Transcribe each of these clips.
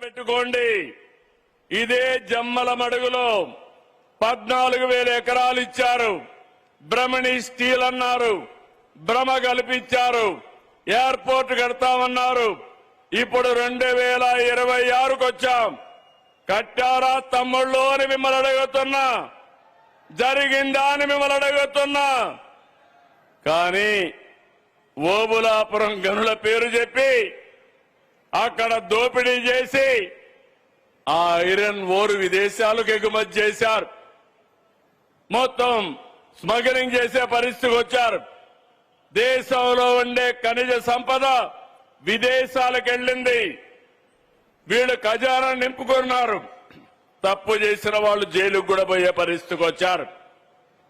గుర్తుపెట్టుకోండి, ఇదే జమ్మల మడుగులో 14,000 ఎకరాలు ఇచ్చారు. బ్రహ్మణి స్టీల్ అన్నారు, భ్రమ కల్పించారు, ఎయిర్పోర్ట్ కడతామన్నారు. ఇప్పుడు 2026కు వచ్చాం. కట్టారా తమ్ముళ్ళు అని మిమ్మల్ని అడుగుతున్నా, జరిగిందా అని మిమ్మల్ని అడుగుతున్నా. కానీ ఓబులాపురం గనుల పేరు చెప్పి అక్కడ దోపిడీ చేసి ఆ ఐరన్ ఓరు విదేశాలకు ఎగుమతి చేశారు. మొత్తం స్మగ్లింగ్ చేసే పరిస్థితికి వచ్చారు. దేశంలో ఉండే ఖనిజ సంపద విదేశాలకు వెళ్ళింది. వీళ్ళు ఖజానా నింపుకున్నారు. తప్పు చేసిన వాళ్ళు జైలుకు కూడా పోయే పరిస్థితికి వచ్చారు.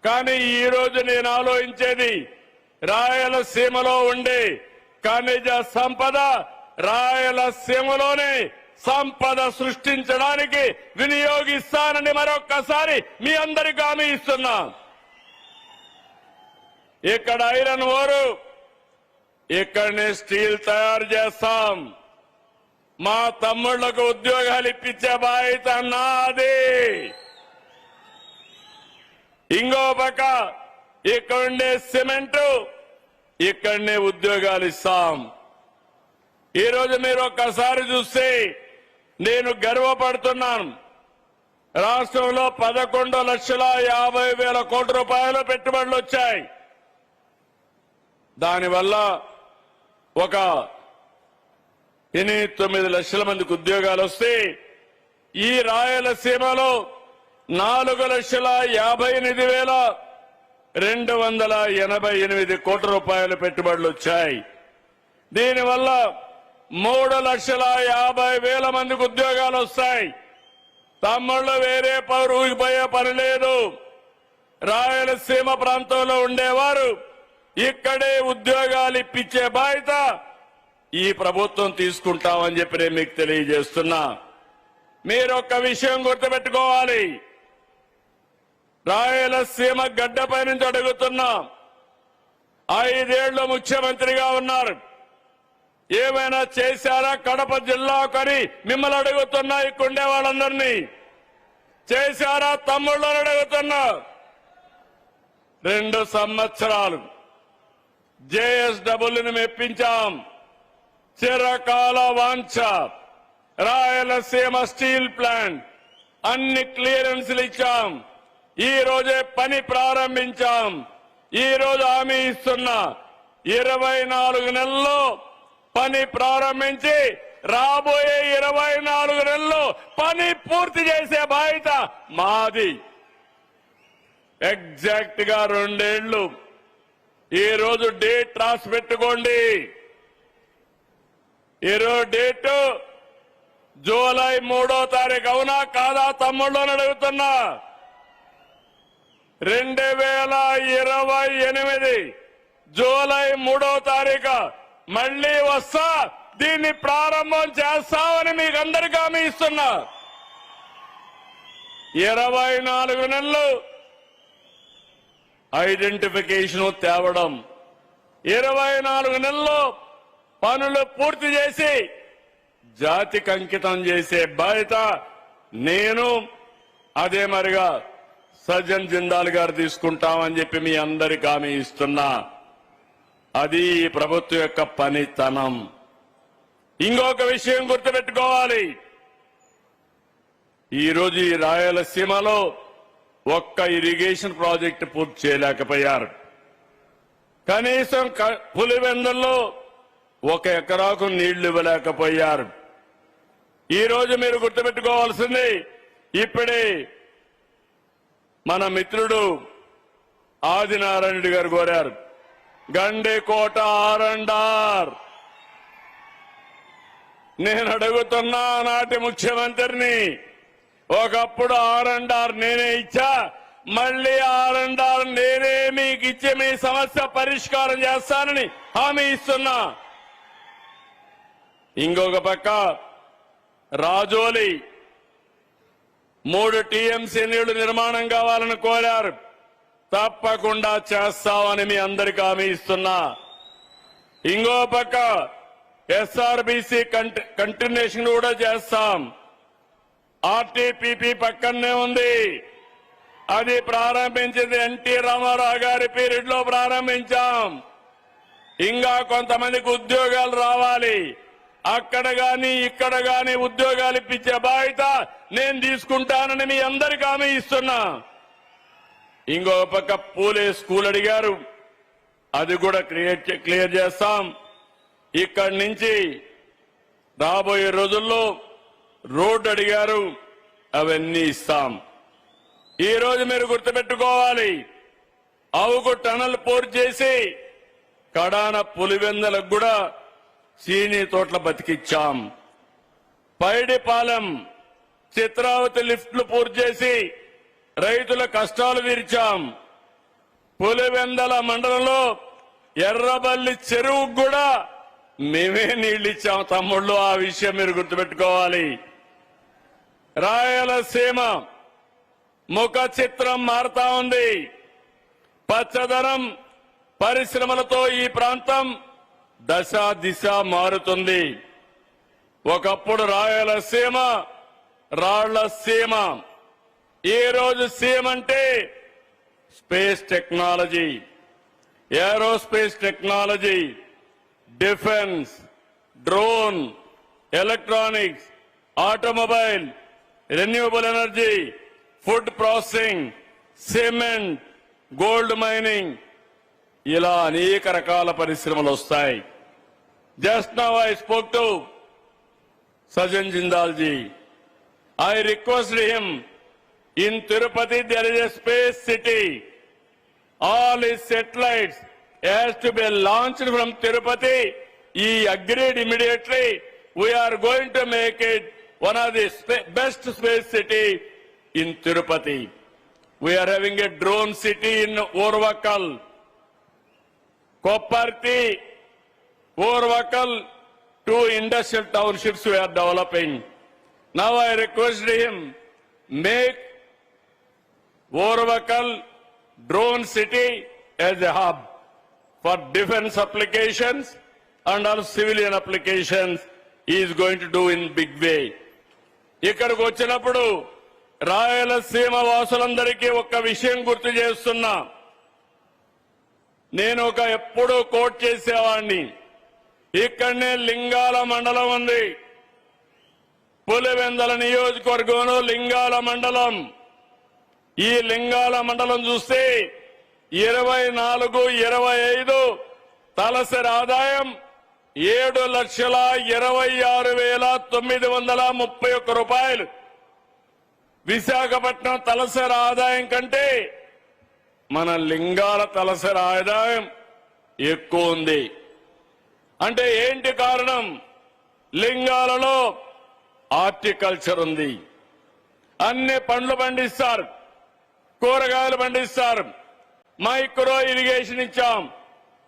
కానీ ఈ రోజు నేను ఆలోచించేది, రాయలసీమలో ఉండే ఖనిజ సంపద రాయలసీమలోనే సంపద సృష్టించడానికి వినియోగిస్తానని మరొక్కసారి మీ అందరికీ హామీ ఇస్తున్నా. ఇక్కడ ఐరన్ ఓరు, ఇక్కడనే స్టీల్ తయారు చేస్తాం. మా తమ్ముళ్లకు ఉద్యోగాలు ఇప్పించే బాధ్యత నాది. ఇంకో పక్క ఇక్కడుండే సిమెంటు, ఇక్కడనే ఉద్యోగాలు ఇస్తాం. ఈరోజు మీరు ఒక్కసారి చూస్తే నేను గర్వపడుతున్నాను. రాష్ట్రంలో 11,50,000 కోట్ల రూపాయలు పెట్టుబడులు వచ్చాయి. దానివల్ల ఒక 8-9 లక్షల మందికి ఉద్యోగాలు వస్తే ఈ రాయలసీమలో 4,58,288 కోట్ల రూపాయల పెట్టుబడులు వచ్చాయి. దీనివల్ల 3,50,000 మందికి ఉద్యోగాలు వస్తాయి. తమ్ముళ్ళు వేరే ఊరికి పోయే పని లేదు. రాయలసీమ ప్రాంతంలో ఉండేవారు ఇక్కడే ఉద్యోగాలు ఇప్పించే బాధ్యత ఈ ప్రభుత్వం తీసుకుంటామని చెప్పి నేను మీకు తెలియజేస్తున్నా. మీరు ఒక్క విషయం గుర్తుపెట్టుకోవాలి. రాయలసీమ గడ్డపై నుంచి అడుగుతున్నా. 5 ఏళ్లు ముఖ్యమంత్రిగా ఉన్నారు. ఏమైనా చేశారా కడప జిల్లాకని మిమ్మల్ని అడుగుతున్నా. ఇక్కడుండే వాళ్ళందరినీ చేశారా తమ్ముళ్ళని అడుగుతున్నా. 2 సంవత్సరాలు జేఎస్డబ్ల్యూని మెప్పించాం. చిరకాల వాంఛ రాయలసీమ స్టీల్ ప్లాంట్ అన్ని క్లియరెన్స్లు ఇచ్చాం. ఈ రోజే పని ప్రారంభించాం. ఈ రోజు హామీ ఇస్తున్నా, 24 నెలల్లో పని ప్రారంభించి రాబోయే 24 నెలల్లో పని పూర్తి చేసే బాధ్యత మాది. ఎగ్జాక్ట్ గా 2 ఏళ్లు. ఈ రోజు డేట్ రాసి పెట్టుకోండి. ఈరోజు డేటు జూలై 3వ తారీఖు. అవునా కాదా తమ్ముళ్ళు అని అడుగుతున్నా. 2028 జూలై 3వ తారీఖు మళ్లీ వస్తా, దీన్ని ప్రారంభం చేస్తామని మీకు అందరికీ హామీ ఇస్తున్నా. 24 నెలలు ఐడెంటిఫికేషన్ తేవడం, 24 నెలల్లో పనులు పూర్తి చేసి జాతికి అంకితం చేసే బాధ్యత నేను, అదే మరిగా సజ్జన్ జిందాల్ గారు తీసుకుంటామని చెప్పి మీ అందరికీ హామీ ఇస్తున్నా. అది ఈ ప్రభుత్వం యొక్క పనితనం. ఇంకొక విషయం గుర్తుపెట్టుకోవాలి. ఈరోజు ఈ రాయలసీమలో ఒక్క ఇరిగేషన్ ప్రాజెక్టు పూర్తి చేయలేకపోయారు. కనీసం పులివెందుల్లో 1 ఎకరాకు నీళ్లు ఇవ్వలేకపోయారు. ఈ రోజు మీరు గుర్తుపెట్టుకోవాల్సింది, ఇప్పుడే మన మిత్రుడు ఆదినారాయణ రెడ్డి గారు కోరారు, గండికోట ఆర్ఎండ్ఆర్. నేను అడుగుతున్నా నాటి ముఖ్యమంత్రిని, ఒకప్పుడు ఆర్ఎండ్ఆర్ నేనే ఇచ్చా, మళ్లీ ఆర్ఎండ్ఆర్ నేనే మీకు ఇచ్చి మీ సమస్య పరిష్కారం చేస్తానని హామీ ఇస్తున్నా. ఇంకొక పక్క రాజోలి 3 టీఎంసీ నీళ్లు నిర్మాణం కావాలని కోరారు. తప్పకుండా చేస్తామని మీ అందరికీ హామీ ఇస్తున్నా. ఇంకో పక్క ఎస్ఆర్బీసీ కంటిన్యూషన్ కూడా చేస్తాం. ఆర్టీపీపీ పక్కనే ఉంది. అది ప్రారంభించింది ఎన్టీ రామారావు గారి పీరియడ్ లో ప్రారంభించాం. ఇంకా కొంతమందికి ఉద్యోగాలు రావాలి. అక్కడ గాని ఇక్కడ గాని ఉద్యోగాలు ఇప్పించే బాధ్యత నేను తీసుకుంటానని మీ అందరికీ హామీ ఇస్తున్నా. ఇంకో పక్క పూలే స్కూల్ అడిగారు, అది కూడా క్లియర్ చేస్తాం. ఇక్కడి నుంచి రాబోయే రోజుల్లో రోడ్డు అడిగారు, అవన్నీ ఇస్తాం. ఈ రోజు మీరు గుర్తుపెట్టుకోవాలి, అవుకు టనల్ పూర్తి చేసి కడాన పులివెందలకు కూడా చీనీ తోటల బతికిచ్చాం. పైడిపాలెం చిత్రావతి లిఫ్ట్లు పూర్తి చేసి రైతుల కష్టాలు తీర్చాం. పులివెందల మండలంలో ఎర్రబల్లి చెరువుకు కూడా మేమే నీళ్లిచ్చాం తమ్ముళ్ళు. ఆ విషయం మీరు గుర్తుపెట్టుకోవాలి. రాయలసీమ ముఖ చిత్రం మారుతా ఉంది. పచ్చదనం పరిశ్రమలతో ఈ ప్రాంతం దశ దిశ మారుతుంది. ఒకప్పుడు రాయలసీమ రాళ్ల సీమ. ఈ రోజు సీమ అంటే space technology, aerospace technology, defence, drone, electronics, automobile, renewable energy, food processing, cement, gold mining, ఇలా అనేక రకాల పరిశ్రమలు వస్తాయి. Just now I spoke to Sajjan Jindal ji. I requested him, in Tirupati there is a space city. All his satellites has to be launched from Tirupati. He agreed immediately. We are going to make it one of the best space city in Tirupati. We are having a drone city in Orvakal. Kopparthi, Orvakal, 2 industrial townships we are developing. Now I request him, make Orvakal drone city as a hub for defense applications and also civilian applications. He is going to do in big way. ఇక్కడికి వచ్చినప్పుడు రాయలసీమ వాసులందరికీ ఒక విషయం గుర్తు చేస్తున్నా. నేను ఎప్పుడూ coat చేసేవాడిని. ఇక్కడనే లింగాల మండలం ఉంది. పులివెందల నియోజకవర్గంలో లింగాల మండలం. ఈ లింగాల మండలం చూస్తే 24-25 తలసరి ఆదాయం 7,26,931 రూపాయలు. విశాఖపట్నం తలసరి ఆదాయం కంటే మన లింగాల తలసరి ఆదాయం ఎక్కువ ఉంది. అంటే ఏంటి కారణం? లింగాలలో హార్టికల్చర్ ఉంది. అన్ని పండ్లు పండిస్తారు, కూరగాయలు పండిస్తారు. మైక్రో ఇరిగేషన్ ఇచ్చాం.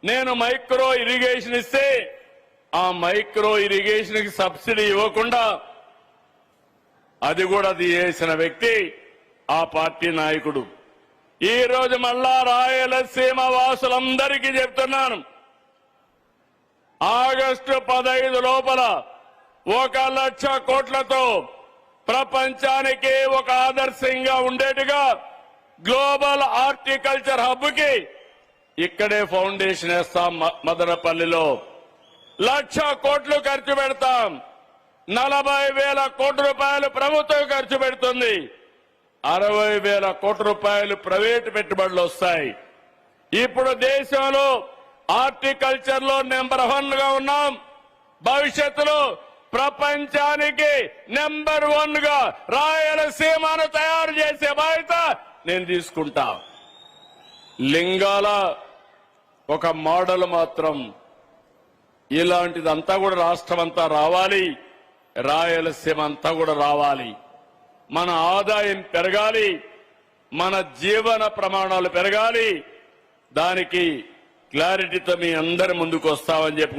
నేను మైక్రో ఇరిగేషన్ ఇస్తే ఆ మైక్రో ఇరిగేషన్ కి సబ్సిడీ ఇవ్వకుండా అది కూడా తీసేసిన వ్యక్తి ఆ పార్టీ నాయకుడు. ఈ రోజు మళ్ళా రాయలసీమ వాసులందరికీ చెప్తున్నాను, ఆగస్టు 15 లోపల 1,00,000 కోట్లతో ప్రపంచానికి ఒక ఆదర్శంగా ఉండేట్టుగా గ్లోబల్ హార్టికల్చర్ హబ్ కి ఇక్కడే ఫౌండేషన్ వేస్తాం. మదనపల్లిలో 1,00,000 కోట్లు ఖర్చు పెడతాం. 40,000 కోట్ల రూపాయలు ప్రభుత్వం ఖర్చు పెడుతుంది. 60,000 కోట్ల రూపాయలు ప్రైవేటు పెట్టుబడులు వస్తాయి. ఇప్పుడు దేశంలో హార్టికల్చర్ లో నెంబర్ 1 గా ఉన్నాం. భవిష్యత్తులో ప్రపంచానికి నెంబర్ 1 గా రాయలసీమను తయారు చేసే బాధ్యత నేను తీసుకుంటా. లింగాల ఒక మోడల్ మాత్రం. ఇలాంటిదంతా కూడా రాష్ట్రం అంతా రావాలి, రాయలసీమ అంతా కూడా రావాలి. మన ఆదాయం పెరగాలి, మన జీవన ప్రమాణాలు పెరగాలి. దానికి క్లారిటీతో మీ అందరి ముందుకు వస్తామని చెప్పి